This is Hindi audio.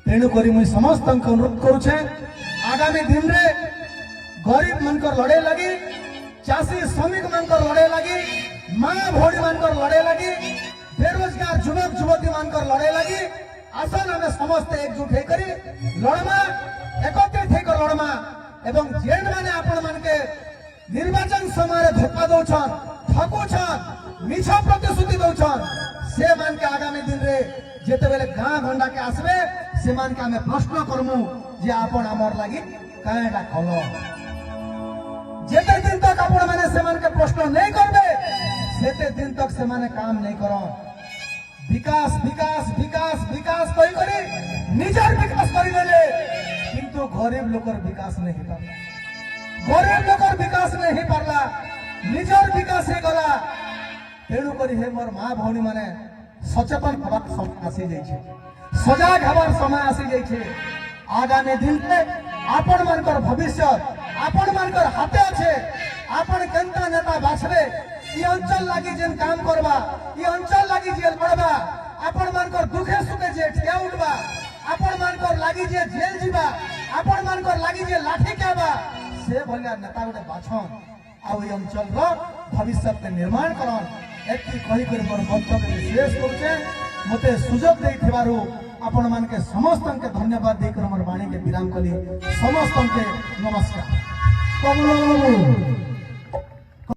तेणुक मुझे समस्त अनुरोध करुचे आगामी दिन रे गरीब मनकर लड़े लगी चाषी श्रमिक मनकर लड़े लगी माँ भौणी मनकर लड़े लगी बेरोजगार युवक युवती मनकर लड़े लगी आसन आम समस्त एकजुट होकर लड़मा एकत्रित होकर लड़मा एवं जेन माने आपण मान के निर्वाचन समय धोखा दौछन ठकुछन मिछ प्रतिश्रुति दौछन से मान के आगामी दिन रे जेते बेले गाँ गंडा के आसबे से मान के आमे प्रश्न करमु जे आपण हमर लागि काएटा कल जेते दिन तक आपण माने से मान के प्रश्न नहीं करबे सेते दिन तक से माने काम नहीं करन विकास विकास विकास विकास कहि करी निजर विकास करि देले किंतु गरीब लोकर विकास नहीं पाला गरीब लोकर विकास नहीं पाला निजर विकास हे गला तेणु करी हे मोर माँ भौणी माने सचेतन हबार समय आसी जाइछे सजाग हबार समय आसी जाइछे आगामी दिन में आपण मानकर भविष्य आपण मानकर हाथे अच्छे आपण केनता नेता बाछबे ई अंचल लागि जेन काम करबा ई अंचल लागि जे लड़बा आपण मानकर दुखे सुखे जे ठिया उठबा आपण मानकर लागि जे जेल जीवा आपण मानकर लागि जे लाठी खाबा से भलिया नेता गोटे बाछन आ ई अंचल रो भविष्य के निर्माण करन एति कहि कर मोर वक्तव्य विशेष करूचे मते सुजोग देई थिबारु आपण मान के समस्त के धन्यवाद देकर मोर वाणी के विराम कली समस्त के नमस्कार।